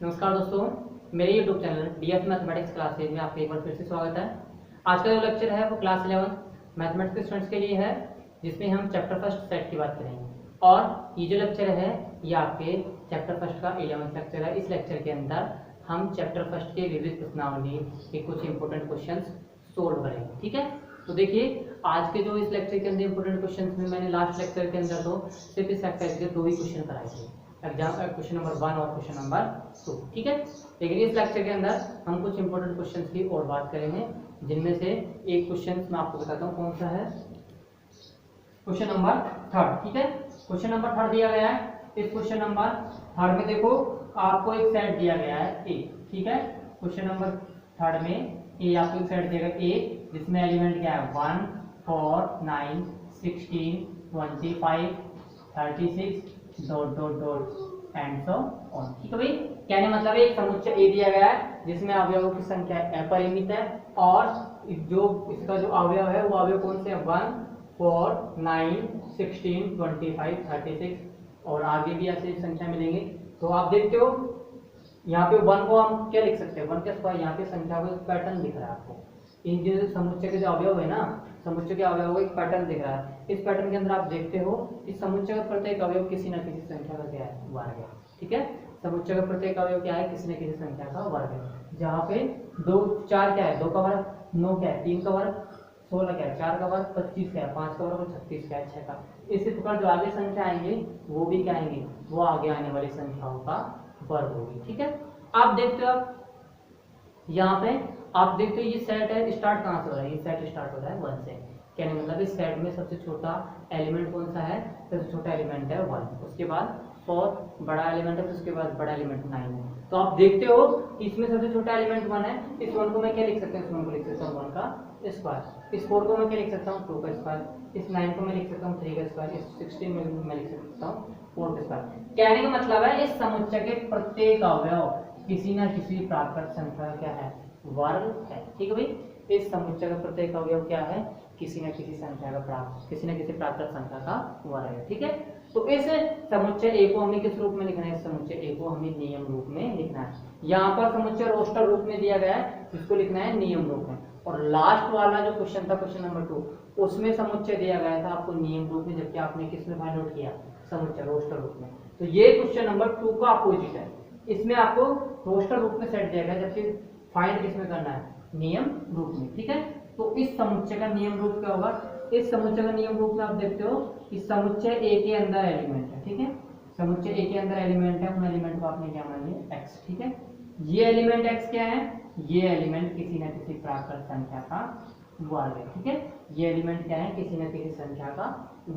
नमस्कार दोस्तों, मेरे YouTube channel DF mathematics classes में आपका एक बार फिर से स्वागत है। आज का जो लेक्चर है वो क्लास 11 मैथमेटिक्स के स्टूडेंट्स के लिए है, जिसमें हम चैप्टर फर्स्ट सेट की बात करेंगे। और ये जो लेक्चर है ये आपके चैप्टर फर्स्ट का 11वां लेक्चर है। इस लेक्चर के अंदर हम चैप्टर फर्स्ट के विविध प्रश्नावली के कुछ इंपॉर्टेंट क्वेश्चंस सोल्व करेंगे। ठीक है, तो देखिए आज के जो इस लेक्चर के अंदर इंपॉर्टेंट क्वेश्चंस में मैंने लास्ट लेक्चर के अंदर तो सिर्फ इस एक्सरसाइज के 2 ही क्वेश्चन कराए थे, एग्जाम क्वेश्चन नंबर 1 और क्वेश्चन नंबर 2। ठीक है, लेकिन इस लेक्चर के अंदर हम कुछ इंपॉर्टेंट क्वेश्चंस की और बात करेंगे, जिनमें से एक क्वेश्चन मैं आपको बताता हूँ कौन सा है, क्वेश्चन नंबर 3। ठीक है, क्वेश्चन नंबर 3 दिया गया है। इस क्वेश्चन नंबर 3 में देखो आपको एक सेट दिया गया है ए। ठीक है, क्वेश्चन नंबर 3 में ए आपको एक सेट दिया गया ए, जिसमें एलिमेंट क्या है 1 4 9 16 25 36 dot dot dot and so on. ठीक है भाई, कहने मतलब एक समुच्चय ए दिया गया है जिसमें अवयवों की संख्या अपरिमित है, और जो इसका जो अवयव है वो अवयव कौन से है 1 4 9 16 25 36 और आगे भी ऐसे संख्या मिलेंगे। तो आप देखते हो यहाँ पे 1 को हम क्या लिख सकते हैं 1 के स्क्वायर, यहाँ पे संख्या को एक पैटर्न दिख रहा है आपको। इन जो समुच्चय के जो अवयव है ना, समुच्चय के अवयव को एक पैटर्न दिख रहा है। इस पैटर्न के अंदर आप देखते हो इस समुच्चय का प्रत्येक अवयव किसी न किसी संख्या का क्या है वर्ग है। ठीक है, समुच्चय का प्रत्येक अवयव क्या है किसी न किसी संख्या का वर्ग है। जहाँ पे 2 4 क्या है 2 का वर्ग, 9 क्या है 3 का वर्ग, 16 क्या है 4 का वर्ग, 25 क्या है 5 का वर्ग और 36 क्या है 6 का। इसी प्रकार जो आगे संख्या आएंगे वो भी क्या आएंगे, वो आगे आने वाली संख्याओं का वर्ग होगी। ठीक है, आप देखते हो यहाँ पे आप देखते हो ये सेट है, स्टार्ट कहाँ से हो रहा है, ये सेट स्टार्ट हो रहा है 1 से। कहने मतलब इस सेट में सबसे छोटा एलिमेंट कौन सा है, सबसे छोटा एलिमेंट है 1, उसके बाद 4 बड़ा एलिमेंट है, फिर उसके बाद बड़ा एलिमेंट 9 है। तो आप देखते हो इसमें सबसे छोटा एलिमेंट 1 है। इस 1 को मैं क्या लिख सकता हूँ, इस 1 को लिख सकता हूँ 1 का स्क्वायर, इस 4 को मैं क्या लिख सकता हूँ 2 का स्क्वायर, इस 9 को मैं लिख सकता हूँ 3 का स्क्वायर, इस 16 में मैं लिख सकता हूँ 4 का स्क्वायर। कहने का मतलब है इस समुच्चय के प्रत्येक अवयव किसी न किसी प्राकृत संख्या क्या है वर्ग है। ठीक है भाई, इस समुच्चय का प्रत्येक अवयव क्या है किसी न किसी संख्या का किसी न किसी प्राकृत संख्या का वर्ग है। ठीक है, तो इस समुच्चय ए को हमें किस रूप में लिखना है, इस समुच्चय ए को हमें नियम रूप में लिखना है। यहाँ पर समुच्चय रोस्टर रूप में दिया गया है, इसको लिखना है नियम रूप में। और लास्ट वाला जो क्वेश्चन था क्वेश्चन नंबर 2, उसमें समुच्चय दिया गया था आपको नियम रूप में, जबकि आपने किस में फाइंड आउट किया समुच्चय रोस्टर रूप में। तो ये क्वेश्चन नंबर 2 का अपोजिट है, इसमें आपको रोस्टर रूप में सेट दिया गया, जबकि फाइंड किसमें करना है नियम रूप में। ठीक है, तो इस समुच्चय का नियम रूप क्या होगा, इस समुच्चय का नियम रूप में आप देखते हो इस समुच्चय ए के अंदर एलिमेंट है। ठीक है, समुच्चय ए के अंदर एलिमेंट है, उन एलिमेंट को आपने क्या मान लिया एक्स। ठीक है, ये एलिमेंट एक्स क्या है, ये एलिमेंट किसी न किसी प्राकृत संख्या का वर्ग है। ठीक है, ये एलिमेंट क्या है किसी न किसी संख्या का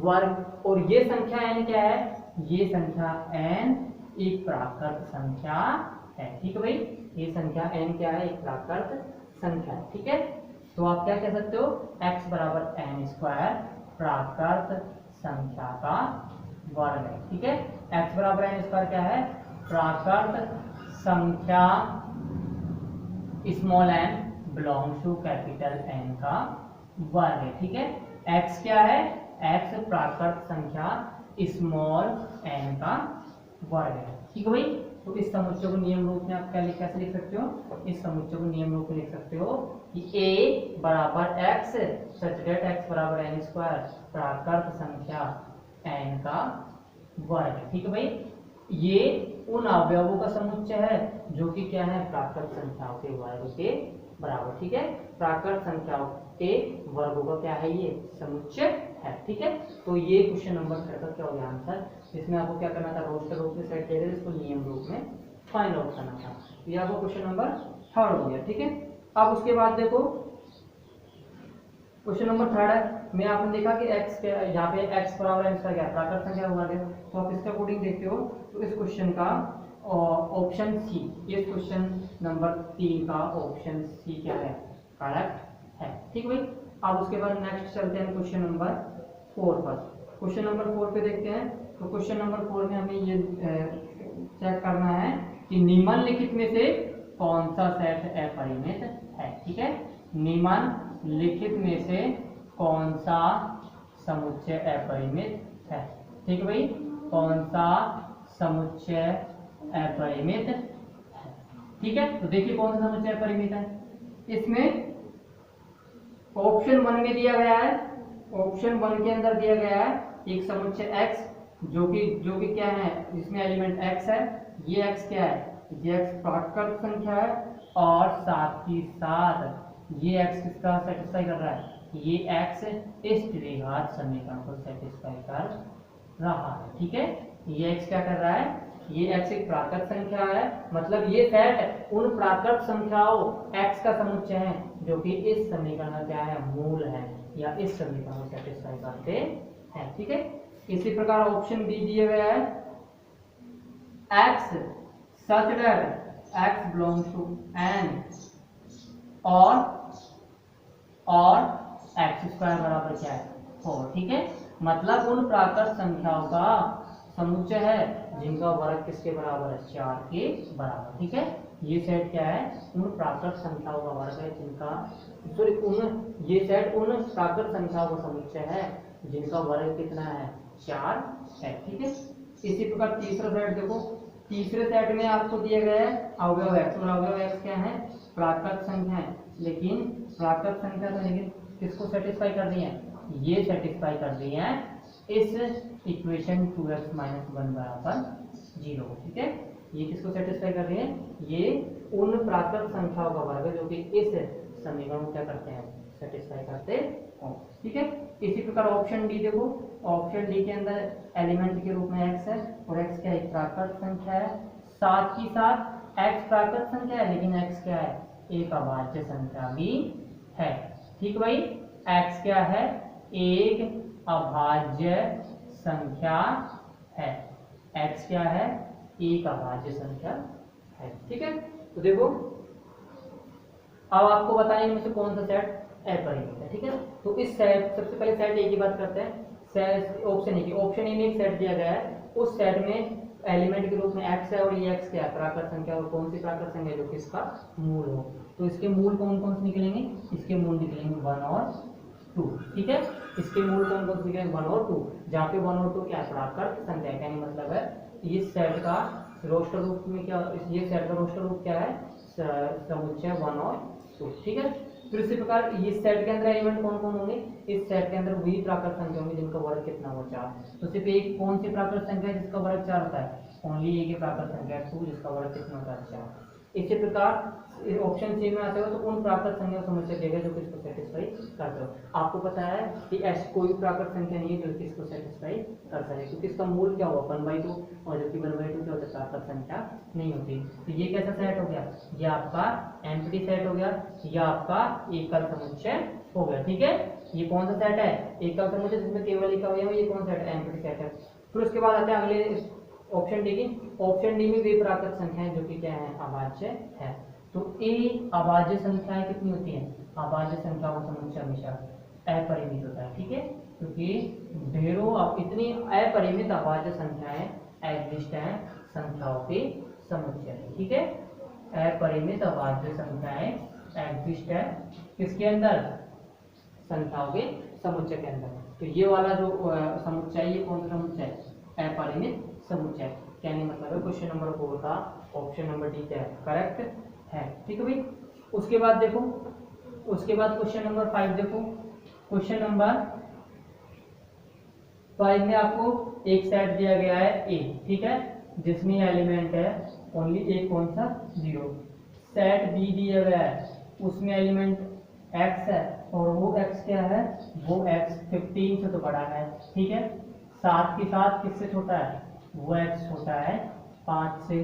वर्ग, और ये संख्या n क्या है, ये संख्या n एक प्राकृत संख्या है। ठीक है भाई, ये संख्या n क्या है एक प्राकृत संख्या है। ठीक है, तो आप क्या कह सकते हो x बराबर n स्क्वायर प्राकृत संख्या का वर्ग है। ठीक है, x बराबर n स्क्वायर क्या है प्राकृत संख्या small n belongs to capital N का वर्ग है। ठीक है, x क्या है, x प्राकृत संख्या स्मॉल n का वर्ग है। ठीक है भाई, तो इस समुच्चय को नियम रूप में आप क्या कैसे लिख सकते हो, इस समुच्चय को नियम रूप में लिख सकते हो कि a बराबर x सच दैट x बराबर n स्क्वायर प्राकृत संख्या n का वर्ग है। ठीक है भाई, ये उन अवयवों का समुच्चय है जो कि क्या है प्राकृत संख्याओं के वर्ग के बराबर। ठीक है, प्राकृत संख्याओं के वर्गों का क्या है ये समुच्चय है। ठीक है, तो ये क्वेश्चन नंबर 3 का क्या हो गया आंसर, जिसमें आपको क्या करना था रोस्टर रूप में सेट किया, इसको नियम रूप में फाइंड आउट करना था। तो ये आपको क्वेश्चन नंबर 3 हो गया। ठीक है, अब उसके बाद देखो क्वेश्चन नंबर 3 में आपने देखा कि x के यहाँ पे x बराबर n का क्या प्राकृत संख्या वर्ग है। तो आप इसके अकॉर्डिंग देखते हो तो इस क्वेश्चन का ऑप्शन सी, इस क्वेश्चन नंबर 3 का ऑप्शन सी क्या है करेक्ट है। ठीक है भाई, अब उसके बाद नेक्स्ट चलते हैं क्वेश्चन नंबर 4 पर। क्वेश्चन नंबर 4 पे देखते हैं, तो क्वेश्चन नंबर 4 में हमें ये चेक करना है कि निम्नलिखित में से कौन सा सेट अपरिमित है। ठीक है, निम्नलिखित में से कौन सा समुच्चय अपरिमित है। ठीक है भाई, कौन सा समुच्चय अपरिमित ठीक है, तो देखिए कौन सा समुच्चय परिमित है। इसमें ऑप्शन 1 में दिया गया है, ऑप्शन 1 के अंदर दिया गया है एक समुच्चय x जो कि क्या है, जिसमें एलिमेंट x है। ये x क्या है, ये x प्राकृत संख्या है और साथ ही साथ ये x किसका सेटिस्फाई कर रहा है, ये x इस द्विघात समीकरण को सेटिस्फाई कर रहा है। ठीक है, ये x क्या कर रहा है, ये x एक प्राकृत संख्या है, मतलब ये सेट उन प्राकृत संख्याओं x का समुच्चय है जो कि इस समीकरण का क्या है, मूल है या इस समीकरण को सेटिस्फाई करते हैं। ठीक है, इसी प्रकार ऑप्शन बी दिया गया है x such that x belongs to n और x स्क्वायर बराबर क्या है, 4। ठीक है, मतलब उन प्राकृत संख्याओं का समुच्चय है जिनका वर्ग किसके बराबर है, 4 के बराबर। ठीक है, ये सेट क्या है, उन प्राकृत संख्याओं का वर्ग है जिनका ये सेट उन प्राकृत संख्याओं का समुच्चय है जिनका वर्ग कितना है, 4 है। ठीक है, इसी प्रकार तीसरा सेट देखो, तीसरे सेट में आपको दिया गया है अवयव x, और अवयव x क्या है, प्राकृत संख्या है, लेकिन प्राकृत संख्या तो लेकिन किसको सेटिस्फाई कर रही है, ये सेटिस्फाई कर रही है इस इक्वेशन 2x - 1 बराबर 0। ठीक है, ये किसको सेटिस्फाई कर रही है, ये उन प्राकृत संख्याओं का वर्ग जो कि इस समीकरण को क्या करते हैं, सेटिस्फाई करते हैं। ठीक है, इसी प्रकार ऑप्शन डी देखो, ऑप्शन डी के अंदर एलिमेंट के रूप में x है और x क्या एक प्राकृत संख्या है, साथ ही साथ x प्राकृत संख्या है लेकिन x क्या है, एक अभाज्य संख्या भी है। ठीक भाई, x क्या है, एक अभाज्य संख्या है, x क्या है, एक अभाज्य संख्या है। ठीक है, तो देखो अब आपको बताएं इनमें से कौन सा सेट अपरिमित है। ठीक है, तो इस सेट, सबसे पहले सेट ए की बात करते हैं। ऑप्शन ए की, ऑप्शन ए में एक सेट दिया गया है, उस सेट में एलिमेंट के रूप में x है और ये x क्या है, प्राकृत संख्या, और कौन सी प्राकृत संख्या जो कि इसका मूल हो। तो इसके मूल कौन कौन से निकलेंगे, इसके मूल निकलेंगे 1 और 2। ठीक है, इसके मूल कौन कौन से निकलेंगे, 1 और 2, जहाँ पे 1 और 2 क्या है, प्राकृत संख्या है। कहने मतलब है इस सेट का रोस्टर रूप में क्या, ये सेट का रोस्टर रूप क्या है, समुच्चय 1 और 2। ठीक है, फिर इसी प्रकार इस सेट के अंदर एलिमेंट कौन कौन होंगे, इस सेट के अंदर वही प्राकृत संख्या होंगी जिनका वर्ग कितना हो, 4। तो सिर्फ एक कौन सी प्राकृत संख्या है जिसका वर्ग 4 होता है, ओनली एक ही प्राकृत संख्या 2 जिसका वर्ग कितना होता है, 4। इसी प्रकार ऑप्शन सी में आते हो तो उन प्राकृत संख्या को समुच्चय देगा जो कि इसको सेटिस्फाई करते हो। आपको पता है कि ऐसी कोई प्राकृत संख्या नहीं है जो कि इसको सेटिस्फाई कर सके, क्योंकि इसका मूल क्या होगा, 1/2, और जो कि 1/2 क्या होता है, प्राकृत संख्या नहीं होती। तो ये कैसा सेट हो गया, ये आपका एम्प्टी सेट हो गया, ये आपका एकल समुच्चय हो गया। ठीक है, ये कौन सा सेट है, एकल समुच्चय जिसमें केवल एक अवयव है, ये कौन सा सेट है, एम्प्टी सेट है। फिर उसके बाद आते हैं अगले ऑप्शन डी की, ऑप्शन डी में वे प्राकृत संख्याएं जो कि क्या है, अभाज्य है। तो ए अभाज्य संख्याएं कितनी होती हैं, अभाज्य संख्याओं का समुच्चय हमेशा अपरिमित होता है। ठीक है, क्योंकि ढेरों अब इतनी अपरिमित अभाज्य संख्याएं एग्जिस्ट हैं संख्याओं के समुच्चय। ठीक है, अपरिमित अभाज्य संख्याएं एग्जिस्ट है किसके अंदर, संख्याओं के समुच्चय के अंदर। तो ये वाला जो समुच्चय, ये कौन सा समुच्चय है, अपरिमित समुच्चय। कहने मतलब है क्वेश्चन नंबर 4 का ऑप्शन नंबर डी क्या है, करेक्ट है। ठीक है भाई, उसके बाद देखो, उसके बाद क्वेश्चन नंबर 5 देखो। क्वेश्चन नंबर 5 में आपको एक सेट दिया गया है ए, ठीक है, जिसमें एलिमेंट है ओनली एक, कौन सा, 0। सेट बी दिया गया है, उसमें एलिमेंट x है और वो x क्या है, वो x 15 से तो बड़ा है। ठीक है, साथ के साथ किससे छोटा है, वो x छोटा है 5 से।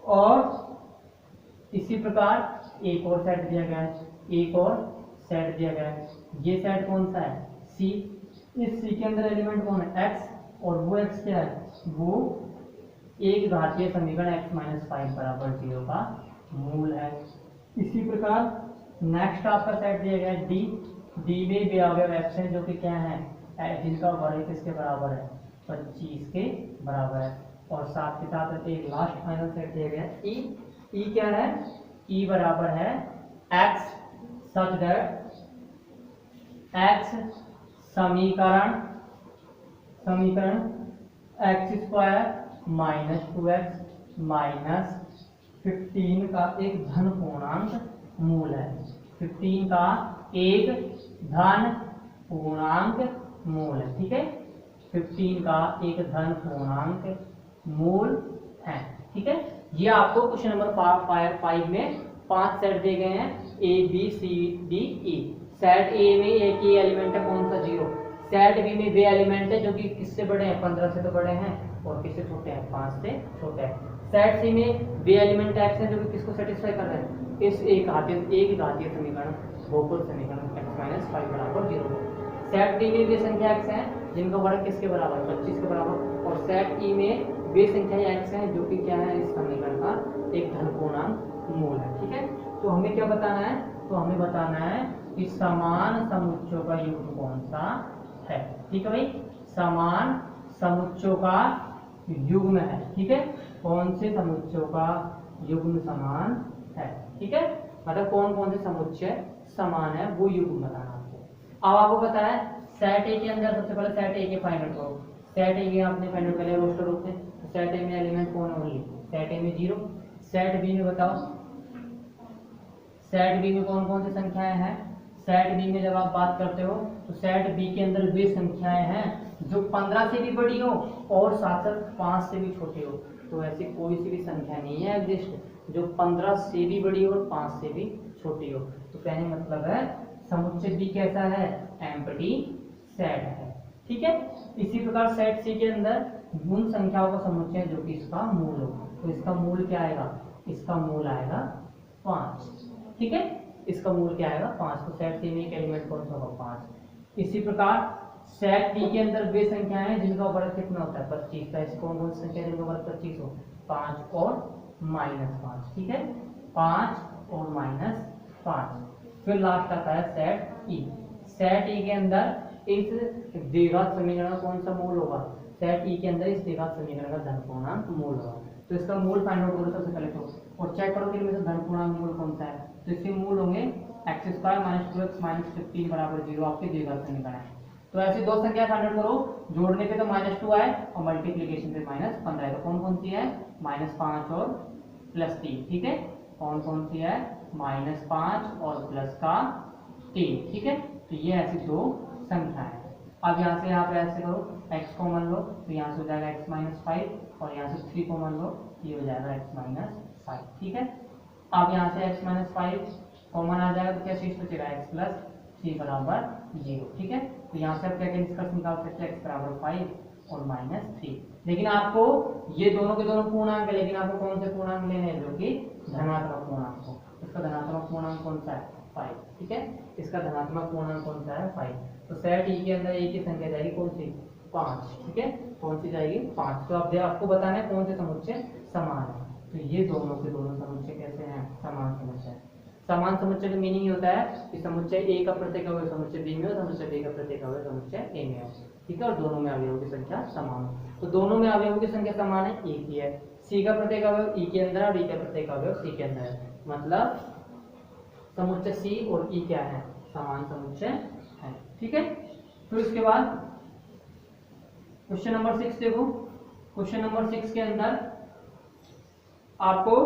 और इसी प्रकार एक और सेट दिया गया है, एक और सेट दिया गया है, ये सेट कौन सा है, C। इस C के अंदर एलिमेंट कौन है, x, और वो x क्या है, वो एक घातीय समीकरण x - 5 बराबर 0 का मूल है। इसी प्रकार नेक्स्ट आपका सेट दिया गया है D, D में भी अवयव x है जो कि क्या है, जिनका वर्ग किसके बराबर है, 25 के बराबर है। और साथ के साथ एक लास्ट फाइनल सेट दिया गया है E, E क्या है, E बराबर है x सच दैट x समीकरण x² - 2x - 15 का एक धन पूर्णांक मूल है। 15 का एक धन पूर्णांक मूल है, ठीक है। 15 का एक धन पूर्णांक मूल है, ठीक है। ये आपको क्वेश्चन नंबर 5 में 5 सेट दिए गए हैं, A B C D E. Set A में एक ही एलिमेंट है, कौन सा? 0। सेट बी में वे एलिमेंट है जो कि किससे बड़े हैं? 15 से तो बड़े हैं, और किससे छोटे हैं? 5 से छोटे हैं। सेट सी में वे एलिमेंट एक्स है जो कि किसको सेटिस्फाई कर रहे हैं? इस एक घातीय समीकरण, बहुपद समीकरण x - 5 बराबर 0। सेट डी में वे संख्या x है जिनका वर्ग किसके बराबर? 25 के बराबर। और सेट ई में वे संख्या x है जो कि क्या है? इस समीकरण का एक धन पूर्णांक मूल है, ठीक है। तो हमें क्या बताना है? तो हमें बताना है कि समान समुच्चयों का युग्म कौन सा है, ठीक है भाई। समान समुच्चयों का युग्म है, ठीक है। कौन से समुच्चयों का युग्म समान है, ठीक है। मतलब कौन कौन से समुच्चय समान है वो युग्म बताना आपको। अब आपको पता है सेट ए के अंदर सबसे पहले सेट ए के फाइंड आउट करो। सेट ए के आपने फाइंड आउट कर लिया रोस्टर रूप में। तो सेट ए में एलिमेंट कौन है? ओनली सेट ए में 0। सेट बी में बताओ, सेट बी में कौन कौन सी संख्याएं हैं? सेट बी में जब आप बात करते हो तो सेट बी के अंदर वे संख्याएं हैं जो 15 से भी बड़ी हो और साथ साथ 5 से भी छोटी हो। तो ऐसी कोई सी भी संख्या नहीं है एग्जिस्ट जो 15 से भी बड़ी हो और 5 से भी छोटी हो। तो कहने मतलब है समुच्चय बी कैसा है? एम्प्टी सेट है, ठीक है। इसी प्रकार सेट सी के अंदर उन संख्याओं का समुच्चय जो कि इसका मूल हो। तो इसका मूल क्या आएगा? इसका मूल आएगा 5, ठीक है। इसका मूल क्या आएगा? 5। तो सेट सी में एक एलिमेंट कौन सा होगा? 5। इसी प्रकार सेट डी के अंदर वे संख्याएं हैं जिनका वर्ग कितना होता है? 25 का। ऐसी कौन कौन सी संख्या जिनका वर्ग 25 हो? 5 और -5, ठीक है। 5 और -5। फिर लास्ट आता है सेट ई। सेट ई के अंदर इस द्विघात समीकरण का कौन सा मूल होगा? सेट ई के अंदर इस द्विघात समीकरण का धन पूर्णांक मूल होगा। तो इसका मूल फाइंड आउट करो सबसे पहले तो, और चेक करो कि इनमें से धन पूर्णांक मूल कौन सा है। तो इसके मूल होंगे x² - 2x - 15 बराबर 0 आपके द्विघात समीकरण है। तो ऐसी दो संख्या फाइंड आउट करो, जोड़ने पे तो -2 आए और मल्टीप्लिकेशन पे -15 है। तो कौन कौन सी है? -5 और +3, ठीक है। कौन कौन सी है? -5 और +3, ठीक है। तो ये ऐसी दो संख्या है। अब यहाँ से यहाँ पे ऐसे करो, x कॉमन लो तो यहाँ से हो जाएगा x - 5 और यहाँ से 3 कॉमन लो तो ये हो जाएगा x - 5, ठीक है। अब यहाँ से x - 5 कॉमन आ जाएगा तो क्या शेष बचेगा? x + 3 बराबर 0, ठीक है। तो यहाँ से आप क्या निष्कर्ष निकाल सकते हैं? x बराबर 5 और -3। लेकिन आपको ये दोनों के दोनों पूर्णांक है, लेकिन आपको कौन से पूर्णांक लेने हैं? जो कि धनात्मक पूर्णांक हो। इसका धनात्मक पूर्णांक कौन सा है? 5, ठीक है। इसका धनात्मक पूर्णांक कौन सा है? 5। तो सेट ई के अंदर एक ही संख्या जाएगी, कौन सी? 5, ठीक है। कौन सी जाएगी? 5। तो अब आपको बताना है कौन से समुच्चय समान है। तो ये दोनों के दोनों समुच्चय कैसे हैं? समान समुच्चय। समान समुच्चय का मीनिंग होता है कि समुच्चय ए का प्रत्येक अवयव समुच्चय बी में हो, समुच्चय बी का प्रत्येक अवयव समुच्चय ए में हो, ठीक है। और दोनों में अवयवों की संख्या समान हो। तो दोनों में अवयवों की संख्या समान है, एक ही है। सी का प्रत्येक अवयव ई के अंदर और ई का प्रत्येक अवयव सी के अंदर है। मतलब समुच्चय सी और ई क्या है? समान समुच्चय है, ठीक है। तो इसके बाद क्वेश्चन नंबर 6 देखो। क्वेश्चन नंबर 6 के अंदर आपको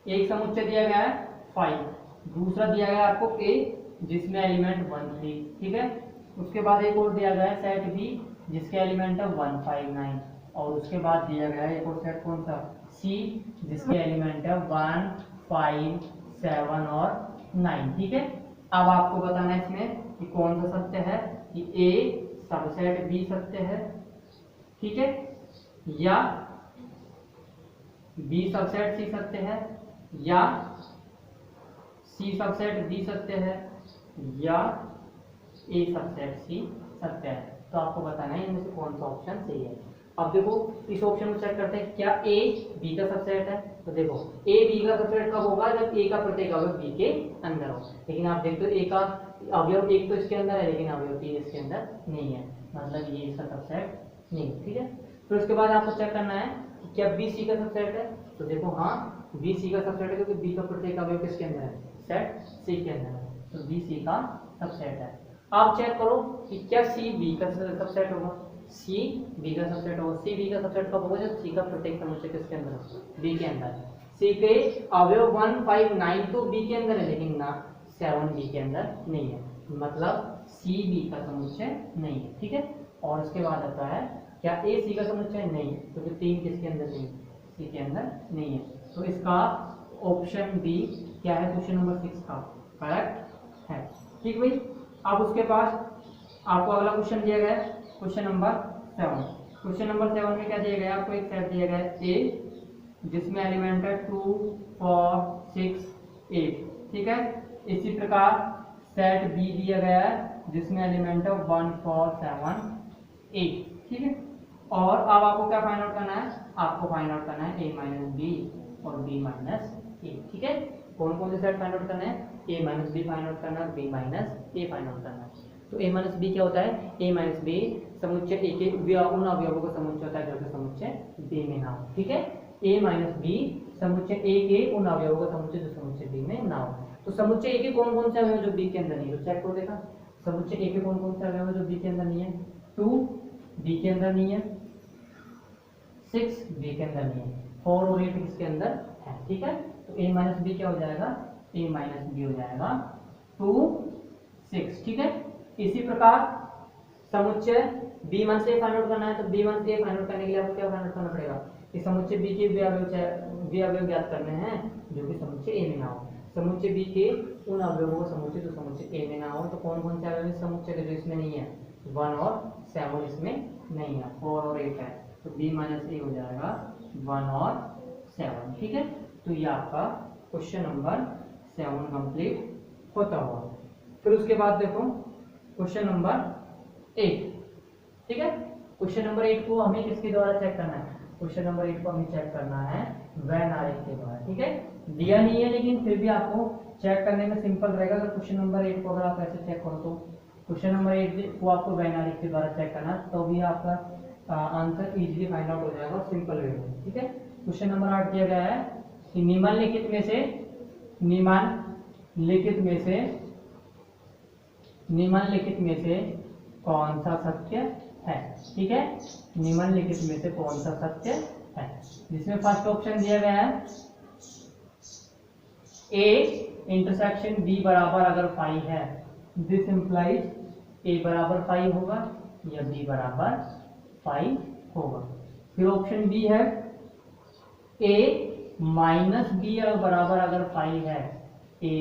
एक समुच्चय दिया गया है 5, दूसरा दिया गया है आपको a जिसमें एलिमेंट 1 3, ठीक है। उसके बाद एक और दिया गया है सेट b जिसके एलिमेंट है 1 5 9, और उसके बाद दिया गया है एक और सेट कौन सा? c जिसके एलिमेंट है 1 5 7 और 9, ठीक है। अब आपको बताना है इसमें कि कौन सा सत्य है, कि a सबसेट b सत्य है, ठीक है, या b सबसेट c सत्य है, या c सबसेट b सत्य है, या a सबसेट c सत्य है। तो आपको बताना है इनमें से कौन सा ऑप्शन सही है। अब देखो इस ऑप्शन में चेक करते हैं क्या a b का सबसेट है। तो देखो a b का सबसेट कब होगा? जब a का प्रत्येक अवयव b के अंदर हो। लेकिन आप देखते हो a का अवयव एक तो इसके अंदर है लेकिन अवयव 3 इसके अंदर नहीं है, मतलब ये इसका सबसेट नहीं, ठीक है। फिर उसके बाद आपको चेक करना है कि क्या b c का सबसेट है। तो देखो हाँ b c का सबसेट है क्योंकि b का प्रत्येक अवयव किसके अंदर है? सेट c के अंदर है, तो b c का सबसेट है। आप चेक करो कि क्या c b का सबसेट होगा। सी बी का सबसेट होगा। सी बी का सबसेट कब होगा? जब सी का प्रत्येक समुच्चय किसके अंदर हो? बी के अंदर है। सी के अवयव 1 5 9 तो बी के अंदर है, लेकिन ना 7 बी के अंदर नहीं है, मतलब सी बी का समुच्चय नहीं है। ठीक है, और उसके बाद आता है क्या ए सी का समुच्चय? नहीं, क्योंकि 3 किसके अंदर नहीं? सी के अंदर नहीं है। तो इसका ऑप्शन बी क्या है? क्वेश्चन नंबर 6 का करेक्ट है। ठीक भाई, अब उसके पास आपको अगला क्वेश्चन दिया गया है, क्वेश्चन नंबर 7। क्वेश्चन नंबर 7 में क्या दिया गया है? आपको एक सेट दिया गया है ए, जिसमें एलिमेंट है 2 4 6 8। ठीक है, इसी प्रकार सेट बी दिया गया है जिसमें एलिमेंट है 1 4 7 8। ठीक है, और अब आपको क्या फाइंड आउट करना है? आपको फाइंड आउट करना है ए माइनस बी और बी माइनस ए। ठीक है, कौन कौन से सेट फाइंड आउट करना है? ए माइनस बी फाइंड आउट करना है, बी माइनस ए फाइंड आउट करना है। तो ए माइनस बी क्या होता है? ए माइनस बी समुच्चय ए के उन अवयवों का समुच्चय होता है जो कि समुच्चय बी में ना हो। ठीक है, ए माइनस बी समुच्चय ए के उन अवयवों का समुच्चय जो समुच्चय बी में ना हो। तो समुच्चय ए के कौन कौन से अवयव जो बी के अंदर नहीं है? तो चेक करो, देखा समुच्चय ए के कौन कौन से अवयव जो बी के अंदर नहीं है? 2 बी के अंदर नहीं है, 6 बी के अंदर नहीं है, 4 और 8 किसके अंदर है? ठीक है, तो ए माइनस बी क्या हो जाएगा? ए माइनस बी हो जाएगा 2 6। ठीक है, इसी प्रकार समुच्चय बी वन से फाइंड आउट करना है, तो बी वन से फाइंड आउट करने के लिए आपको क्या फाइंड आउट करना पड़ेगा? कि समुच्चय बी के वे अवयव ज्ञात करने हैं जो कि समुच्चय ए में ना हो। समुच्चय बी के उन अवयवों का समुच्चय जो समुच्चय ए में ना हो। तो कौन कौन से अवयव समुच्चय के जो इसमें नहीं है? 1 और 7 इसमें नहीं है, 4 और 8 है, तो बी माइनस ए हो जाएगा 1 और 7। ठीक है, तो ये आपका क्वेश्चन नंबर 7 कंप्लीट होता हुआ। फिर उसके बाद देखो क्वेश्चन नंबर 8। ठीक है, क्वेश्चन नंबर 8 को हमें किसके द्वारा चेक करना है? क्वेश्चन नंबर 8 को हमें चेक करना है वेन आरेख के द्वारा। ठीक है, दिया नहीं है लेकिन फिर भी आपको चेक करने में सिंपल रहेगा। अगर क्वेश्चन नंबर 8 को अगर आप ऐसे चेक करो तो क्वेश्चन नंबर 8 को आपको वेन आरेख के द्वारा चेक करना, तो भी आपका आंसर इजीली फाइंड आउट हो जाएगा सिंपल वे में। ठीक है, क्वेश्चन नंबर 8 दिया गया है कि निम्नलिखित में से कौन सा सत्य है? ठीक है, निम्नलिखित में से कौन सा सत्य है? जिसमें फर्स्ट ऑप्शन दिया गया है ए इंटरसेक्शन बी बराबर अगर 5 है, दिस इंप्लाइज ए बराबर 5 होगा या बी बराबर 5 होगा। फिर ऑप्शन बी है ए माइनस बी बराबर अगर 5 है, ए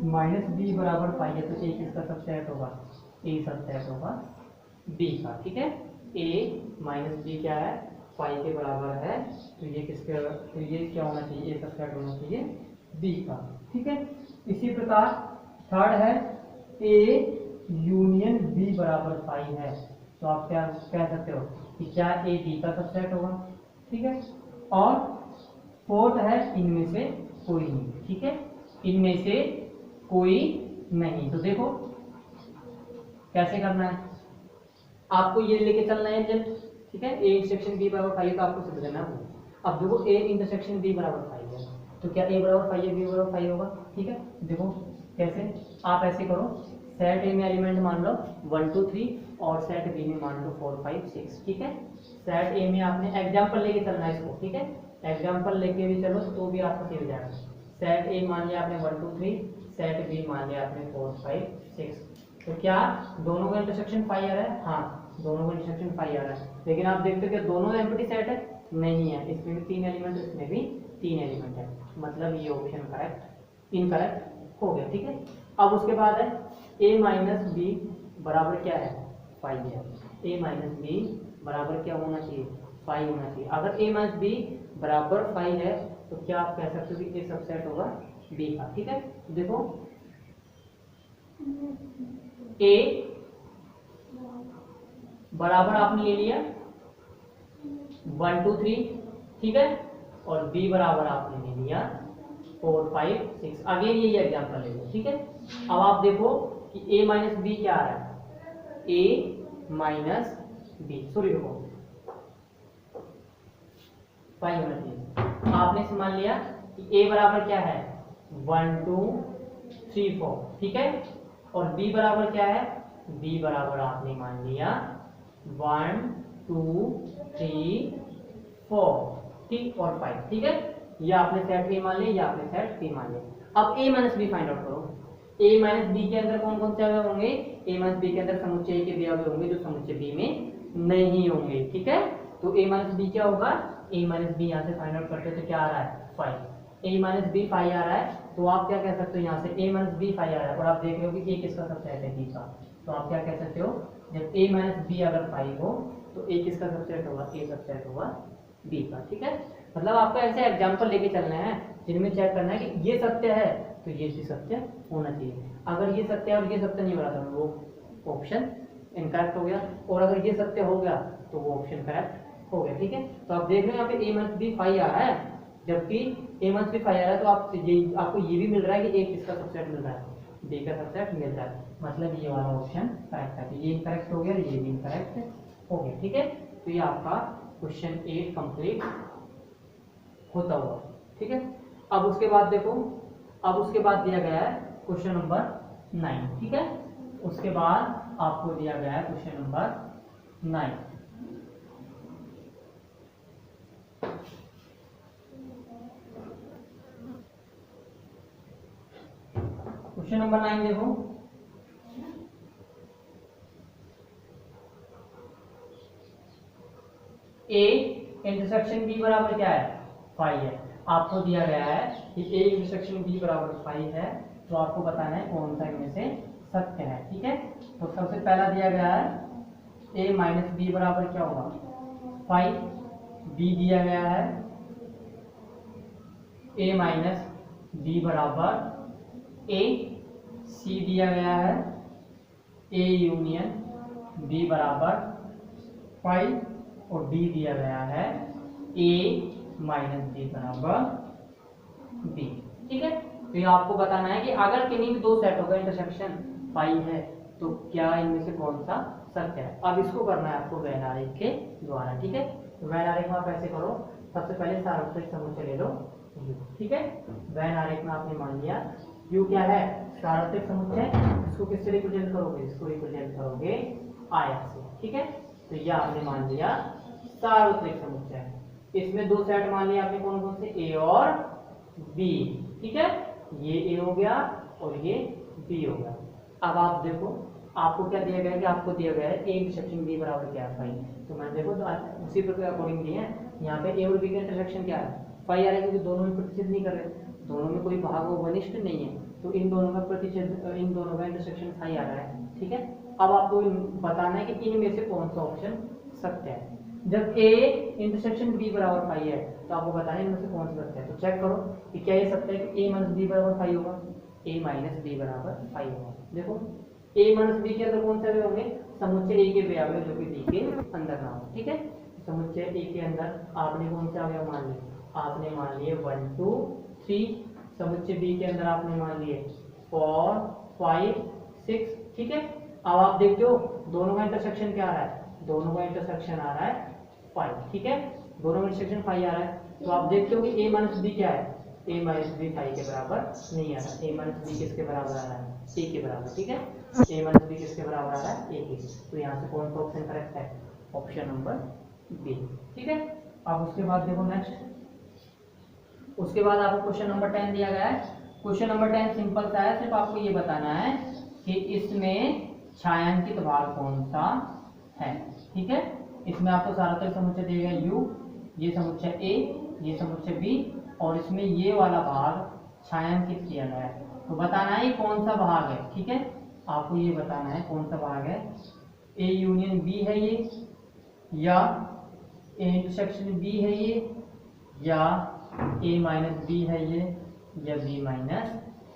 माइनस बी बराबर 5 है, तो ए किसका सबसेट होगा? ए सबसेट होगा बी का। ठीक है, ए माइनस बी क्या है? 5 के बराबर है, तो ये किसके, तो ये क्या होना चाहिए? ए सबसेट होना चाहिए बी का। ठीक है, इसी प्रकार थर्ड है ए यूनियन बी बराबर 5 है, तो आप क्या कह सकते हो कि क्या ए बी का सबसेट होगा? ठीक है, और फोर्थ है इनमें से कोई नहीं। ठीक है, इनमें से कोई नहीं। तो देखो कैसे करना है, आपको ये लेके चलना है जब। ठीक है, ए इंटरसेक्शन बी बराबर 5 तो आपको समझ लेना है। अब देखो ए इंटरसेक्शन बी बराबर 5 है, तो क्या ए बराबर 5 है, बी बराबर 5 होगा। ठीक है, देखो कैसे, आप ऐसे करो, सेट ए में एलिमेंट मान लो 1 2 3 और सेट बी में मान लो 4 5 6। ठीक है, सेट ए में आपने एग्जांपल लेके चलना है इसको। ठीक है, एग्जांपल लेके भी चलो तो भी आपको सही हो जाएगा। सेट ए मान लिया आपने 1 2 3, सेट बी मान लिया आपने 4 5 6। तो क्या दोनों का इंटरसेक्शन 5 आ रहा है? हाँ, दोनों का इंटरसेक्शन 5 आ रहा है, लेकिन आप देखते हो कि दोनों एम्प्टी सेट है? नहीं है, इसमें भी 3 एलिमेंट, इसमें भी 3 एलिमेंट है, मतलब ये ऑप्शन करेक्ट इनकरेक्ट हो गया। ठीक है, अब उसके बाद है a माइनस बी बराबर क्या है? 5 है। a माइनस बी बराबर क्या होना चाहिए? 5 होना चाहिए। अगर a माइनस बी बराबर 5 है तो क्या आप कह सकते हो कि a सबसेट होगा b का। ठीक है, देखो a बराबर आपने ले लिया 1 2 3, ठीक है, और b बराबर आपने ले लिया 4 5 6। अगेन ये एग्जांपल ले लो। ठीक है, अब आप देखो कि a माइनस बी क्या आ रहा है? a माइनस बी, सॉरी देखो 5 होना चाहिए। आपने मान लिया कि a बराबर क्या है? 1 2 3 4। ठीक है, और b बराबर क्या है? b बराबर आपने मान लिया 1 2 3 4 ठीक और 5 ठीक है। ये आपने सेट ए मान लिया, ये आपने सेट बी मान लिया। अब a minus B find out करो। a माइनस बी के अंदर कौन कौन से अवयव होंगे? a माइनस बी के अंदर समुच्चय के भी अवयव होंगे जो समुच्चय b में नहीं होंगे ठीक है। तो a माइनस बी क्या होगा? a माइनस बी यहाँ से फाइंड आउट करते हैं तो क्या आ रहा है 5। a माइनस बी 5 आ रहा है तो आप क्या कह सकते हो यहाँ से a माइनस बी 5 आ रहा है और आप देख रहे हो कि a किसका सबसेट है? b का। तो आप क्या कह सकते हो जब a माइनस बी अगर 5 हो तो a किसका सबसेट होगा? a सबसेट होगा b का ठीक है। मतलब आपको ऐसे एग्जांपल लेके चलना है जिनमें चेक करना है कि ये सत्य है तो ये भी सत्य होना चाहिए। अगर ये सत्य है और ये सत्य नहीं हो रहा था वो ऑप्शन इनकरेक्ट हो गया, और अगर ये सत्य हो गया तो वो ऑप्शन करेक्ट हो गया ठीक है। तो आप देख रहे हो यहाँ पे a माइनस बी 5 आ रहा है, जबकि a माइनस बी 5 आ रहा है तो आपको ये भी मिल रहा है कि a किसका सबसेट मिल रहा है? b का सबसेट मिल रहा है। मतलब ये वाला ऑप्शन करेक्ट है। तो ये इनकरेक्ट हो गया, ये भी इनकरेक्ट हो गया ठीक है। तो ये आपका क्वेश्चन 8 कंप्लीट होता हुआ ठीक है। अब उसके बाद देखो, अब उसके बाद दिया गया है क्वेश्चन नंबर 9 ठीक है। उसके बाद आपको दिया गया है क्वेश्चन नंबर 9। क्वेश्चन नंबर 9 देखो, a इंटरसेक्शन b बराबर क्या है? 5 है। आपको दिया गया है कि a इंटरसेक्शन b बराबर 5 है, तो आपको बताना है कौन सा इनमें से सत्य है ठीक है। तो सबसे पहला दिया गया है a माइनस बी बराबर क्या होगा? 5। b दिया गया है a माइनस बी बराबर a। c दिया गया है a यूनियन b बराबर 5 और d दिया गया है a माइनस बी बराबर b ठीक है। तो ये आपको बताना है कि अगर किन्हीं भी दो सेट होगा इंटरसेक्शन 5 है तो क्या इनमें से कौन सा सत्य है। अब इसको करना है आपको वेन आरेख के द्वारा ठीक है। तो वेन आरेख में आप ऐसे करो, सबसे पहले सार्वत्रिक समुच्चय ले लो u ठीक है। वेन आरेख में आपने मान लिया u क्या है? सार्वत्रिक समुच्चय। इसको किससे रिप्रेजेंट करोगे? इसको रिप्रेजेंट करोगे आयत से ठीक है। तो यह आपने मान लिया सार्वत्रिक समुच्चय। इसमें दो सेट मान लिया आपने, कौन कौन से? a और b ठीक है। ये a हो गया और ये b हो गया। अब आप देखो आपको क्या दिया गया है कि आपको दिया गया है a इंटरसेक्शन b बराबर क्या है? 5। तो मैं देखो तो उसी प्रकार अकॉर्डिंग दिए हैं यहाँ पे a और b का इंटरसेक्शन क्या है? 5 आ रहा है, क्योंकि दोनों में प्रतिच्छेद नहीं कर रहे, दोनों में कोई भाग व घनिष्ठ नहीं है, तो इन दोनों का प्रतिच्छेद, इन दोनों का इंटरसेक्शन 5 आ रहा है ठीक है। अब आपको बताना है कि इनमें से कौन सा ऑप्शन सत्य है। जब a इंटरसेक्शन b बराबर 5 है तो आपको बताना है इनमें से कौन सा सत्य है। तो चेक करो कि क्या ये सत्य है कि a माइनस b बराबर 5 होगा? a माइनस b बराबर 5 होगा। देखो a माइनस b के अंदर कौन से होंगे? समुच्चय a के वे अवयव जो कि b के अंदर ना हो ठीक है। समुच्चय a के अंदर आपने कौन से अवयव मान लिए? आपने मान लिए 1 2 3। समुच्चय b के अंदर आपने मान लिए 4 5 6 ठीक है। अब आप देखते हो दोनों का इंटरसेक्शन क्या आ रहा है? दोनों का इंटरसेक्शन आ रहा है 5 ठीक है। दोनों का इंटरसेक्शन 5 आ रहा है तो आप देखते हो कि a माइनस बी क्या है? a माइनस बी 5 के बराबर नहीं आ रहा। a माइनस बी किसके बराबर आ रहा है? a के बराबर ठीक है। a माइनस बी किसके बराबर आ रहा है? a के। तो यहाँ से कौन सा ऑप्शन करेक्ट है? ऑप्शन नंबर बी ठीक है। अब उसके बाद देखो नेक्स्ट, उसके बाद आपको क्वेश्चन नंबर 10 दिया गया है। क्वेश्चन नंबर 10 सिंपल सा है, सिर्फ आपको ये बताना है कि इसमें छायांकित भाग कौन सा है ठीक है। इसमें आपको सार्वत्रिक समुच्चय दिया गया u, ये समुच्चय a, ये समुच्चय b, और इसमें ये वाला भाग छायांकित किया गया है। तो बताना है कौन सा भाग है ठीक है। आपको ये बताना है कौन सा भाग है। a यूनियन b है ये, या a इंटरसेक्शन b है ये, या a माइनस b है ये, या b माइनस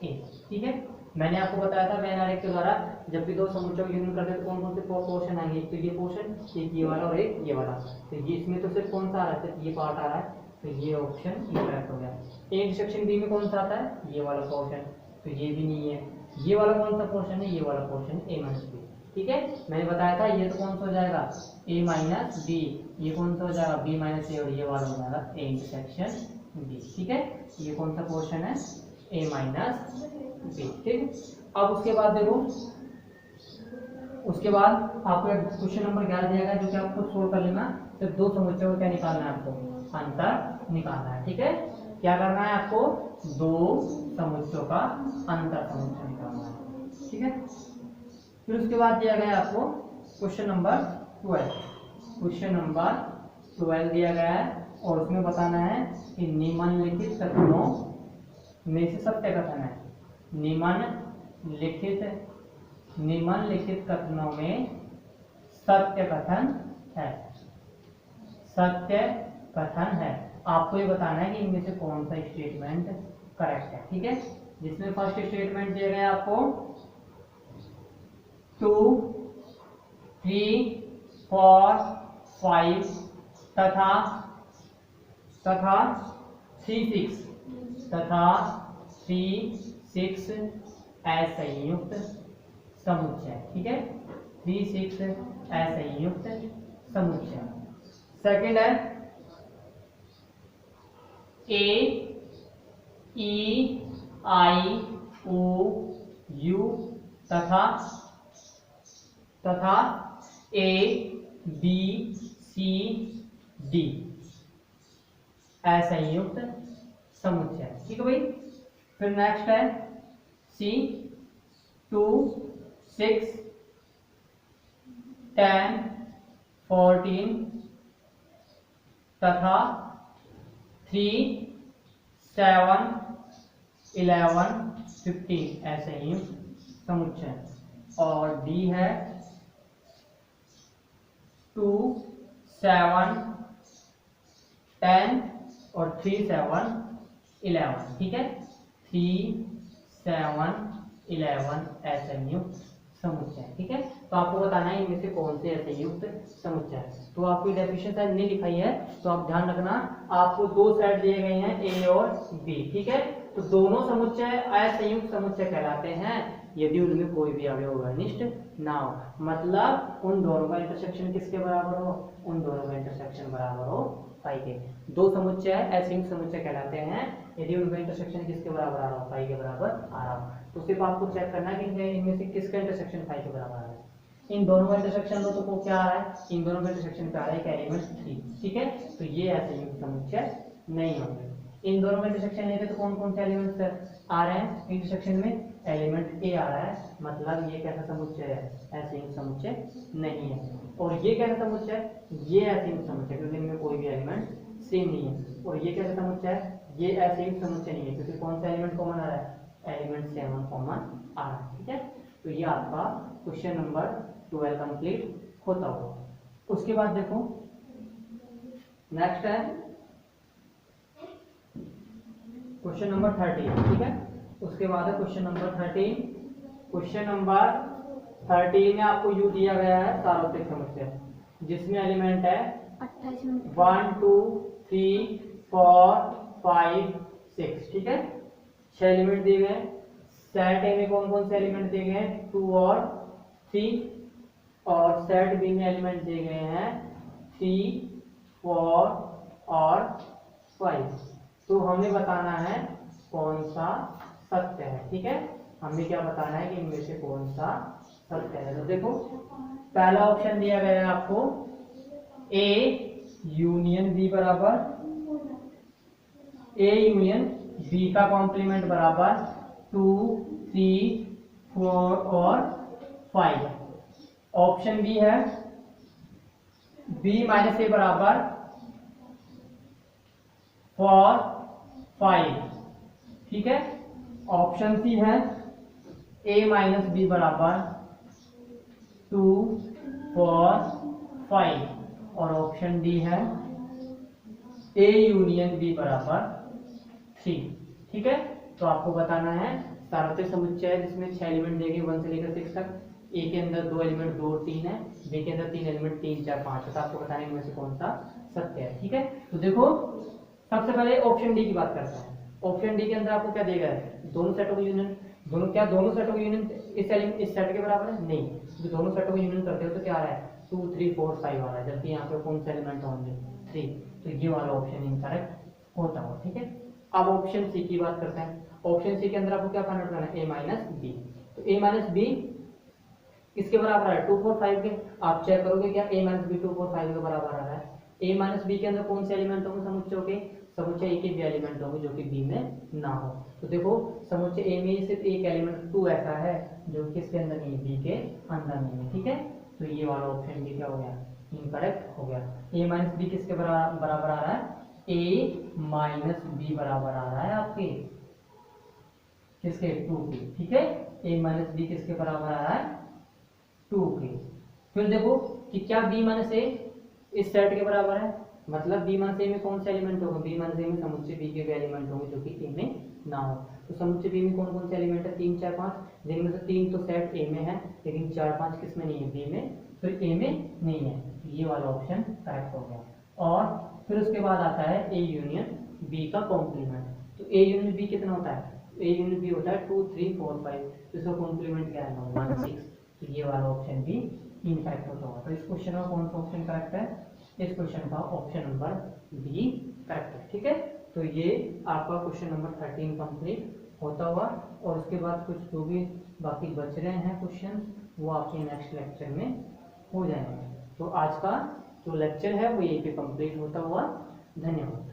a ठीक है। मैंने आपको बताया था वेन आरेख के द्वारा जब भी दो समुच्चयों को यूनियन करते हैं तो कौन कौन से पोर्शन आएंगे? एक तो ये पोर्शन, एक ये वाला और एक ये वाला। तो ये इसमें तो सिर्फ कौन सा आ रहा है? सिर्फ ये पार्ट आ रहा है, तो ये ऑप्शन इनकरेक्ट हो गया। ए इंटरसेक्शन बी में कौन सा आता है? ये वाला पोर्शन, तो ये भी नहीं है। ये वाला कौन सा पोर्शन है? ये वाला पोर्शन a माइनस बी ठीक है। मैंने बताया था ये तो कौन सा हो जाएगा? a minus B. ये कौन सा हो जाएगा? b माइनस ए, और ये वाला हो जाएगा a इंटरसेक्शन b ठीक है। ये कौन सा पोर्शन है? a माइनस बी ठीक। अब उसके बाद देखो उसके बाद आपको एक क्वेश्चन नंबर 11 दिया गया जो कि आपको सोल्व कर लेना। तो दो समुच्चयों को क्या निकालना है, आपको अंतर निकालना है। ठीक है, क्या करना है आपको, दो समुच्चयों का अंतर समुच्चय निकालना है। ठीक है, फिर उसके बाद दिया गया आपको क्वेश्चन नंबर 12। क्वेश्चन नंबर 12 दिया गया है और उसमें बताना है कि निम्नलिखित कथनों में से सत्य कथन है। निम्नलिखित कथनों में सत्य कथन है। सत्य कथन है, आपको ये बताना है कि इनमें से कौन सा स्टेटमेंट करेक्ट है। ठीक है, जिसमें फर्स्ट स्टेटमेंट दिया गया आपको 2, 3, 4, 5 तथा 3, 6 असंयुक्त समुच्चय। ठीक है, 3, 6 असंयुक्त समुच्चय। सेकंड है ए ई आई ओ यू तथा ए बी सी डी असंयुक्त समुच्चय। ठीक है भाई, फिर नेक्स्ट है सी 2, 6, 10, 14 तथा 3, 7, 11, 15 असंयुक्त समुच्चय। और डी है 2, 7, 10 और 3, 7, 11। ठीक है, 3, 7, 11 असंयुक्त समुच्चय। ठीक है, तो आपको बताना है इनमें से कौन से असंयुक्त समुच्चय है। तो आपको डेफिनेशन शायद नहीं लिखाई है, तो आप ध्यान रखना, आपको दो सेट दिए गए हैं ए और बी। ठीक है, तो दोनों समुच्चय असंयुक्त समुच्चय कहलाते हैं यदि उनमें कोई भी अवयव घनिष्ठ ना हो। मतलब उन दोनों का इंटरसेक्शन किसके बराबर हो, उन दोनों का इंटरसेक्शन बराबर हो पाई के। दो समुच्चय असंयुक्त समुच्चय कहलाते हैं यदि उनका इंटरसेक्शन किसके बराबर आ रहा हो, पाई के बराबर आ रहा हो। तो सिर्फ आपको चेक करना है कि इनमें से किसका इंटरसेक्शन पाई के बराबर आ रहा है। इन दोनों का इंटरसेक्शन लो तो क्या आ रहा है, इन दोनों का इंटरसेक्शन पे आ रहा है एलिमेंट 3। ठीक है, तो ये असंयुक्त समुच्चय नहीं होंगे। इन दोनों में इंटरसेक्शन लेते तो कौन कौन से एलिमेंट्स आ रहे हैं इंटरसेक्शन में, एलिमेंट ए आ रहा है, मतलब ये कैसा समुच्चय है, असंयुक्त समुच्चय नहीं है। और ये कैसा समुच्चय है, ये असंयुक्त समुच्चय क्योंकि इनमें कोई भी एलिमेंट सेम नहीं है। और ये कैसा समुच्चय है, ये असंयुक्त समुच्चय नहीं है क्योंकि कौन सा एलिमेंट कॉमन आ रहा है, एलिमेंट 7 कॉमन आ रहा है। ठीक है, तो ये आपका क्वेश्चन नंबर 12 कंप्लीट होता हुआ। उसके बाद देखो नेक्स्ट है क्वेश्चन नंबर 13। ठीक है, उसके बाद है क्वेश्चन नंबर 13। क्वेश्चन नंबर 13 में आपको यू दिया गया है सार्वत्रिक समुच्चय जिसमें एलिमेंट है 1, 2, 3, 4, 5, 6। ठीक है, 6 एलिमेंट दिए गए। सेट ए में कौन कौन से एलिमेंट दिए गए हैं, 2 और 3, और सेट बी में एलिमेंट दिए गए हैं 3, 4 और 5। तो हमें बताना है कौन सा सत्य है। ठीक है, हमें क्या बताना है कि इनमें से कौन सा सत्य है। तो देखो पहला ऑप्शन दिया गया है आपको ए यूनियन बी बराबर, ए यूनियन बी का कॉम्प्लीमेंट बराबर 2, 3, 4 और 5। ऑप्शन बी है बी माइनस ए बराबर 4, 5। ठीक है, ऑप्शन सी है ए माइनस बी बराबर 2, 4, 5। और ऑप्शन डी है ए यूनियन बी बराबर 3। ठीक है, तो आपको बताना है सार्वत्रिक समुच्चय है जिसमें 6 एलिमेंट देंगे 1 से लेकर 6 तक। ए के अंदर 2 एलिमेंट 2 और 3 है, बी के अंदर 3 एलिमेंट 3, 4, 5 है। तो आपको बताना है इनमें से कौन सा सत्य है। ठीक है, तो देखो सबसे पहले ऑप्शन डी की बात करते हैं। ऑप्शन डी के अंदर आपको क्या देगा है, दोनों सेटों का यूनियन। दोनों सेटों का यूनियन इस सेट के बराबर है नहीं, तो दोनों सेटों का यूनियन करते हो तो क्या आ रहा है 2, 3, 4, 5 आ रहा है, जबकि यहाँ पे कौन से एलिमेंट होंगे 3। तो ये वाला ऑप्शन इनकरेक्ट होता हो। ठीक है, अब ऑप्शन सी की बात करते हैं। ऑप्शन सी के अंदर आपको क्या फाइंड आउट करना है, ए माइनस बी। तो ए माइनस बी किसके बराबर आ रहा है 2 4 5 के। आप चेक करोगे क्या a माइनस बी 2 4 5 के बराबर आ रहा है। a माइनस बी के अंदर कौन से एलिमेंट होंगे समुच्चयों के, समुच्चय ए के भी एलिमेंट होंगे जो कि बी में ना हो। तो देखो समुच्चय ए में सिर्फ एक एलिमेंट 2 ऐसा है जो किसके अंदर नहीं है, बी के अंदर नहीं है। ठीक है, तो ये वाला ऑप्शन भी क्या हो गया, इनकरेक्ट हो गया। a माइनस बी किसके बराबर आ रहा है, a माइनस बी बराबर आ रहा है आपके किसके 2 के। ठीक है, a माइनस बी किसके बराबर आ रहा है 2 के। फिर देखो कि क्या b माइनस ए इस सेट के बराबर है, मतलब b माइनस ए में कौन से एलिमेंट होगा, b माइनस ए में समुच्चय b के भी एलिमेंट होंगे जो कि a में ना हो। तो समुच्चय b में कौन कौन से एलिमेंट है 3 4 5, जिनमें से 3 तो सेट a में है लेकिन 4 5 किस में नहीं है, b में, फिर a में नहीं है। ये वाला ऑप्शन करेक्ट हो गया। और फिर उसके बाद आता है a यूनियन b का कॉम्प्लीमेंट। तो a यूनियन b कितना होता है, a यूनियन b होता है 2 3 4 5, तो इसका कॉम्प्लीमेंट क्या है 1 6। तो ये वाला ऑप्शन भी इनकरेक्ट होता होगा। तो इस क्वेश्चन का कौन सा ऑप्शन करेक्ट है, इस क्वेश्चन का ऑप्शन नंबर बी करेक्ट है। ठीक है, तो ये आपका क्वेश्चन नंबर 13 कंप्लीट होता हुआ, और उसके बाद कुछ जो भी बाकी बच रहे हैं क्वेश्चन वो आपके नेक्स्ट लेक्चर में हो जाएंगे। तो आज का जो लेक्चर है वो यहीं पे कंप्लीट होता हुआ, धन्यवाद।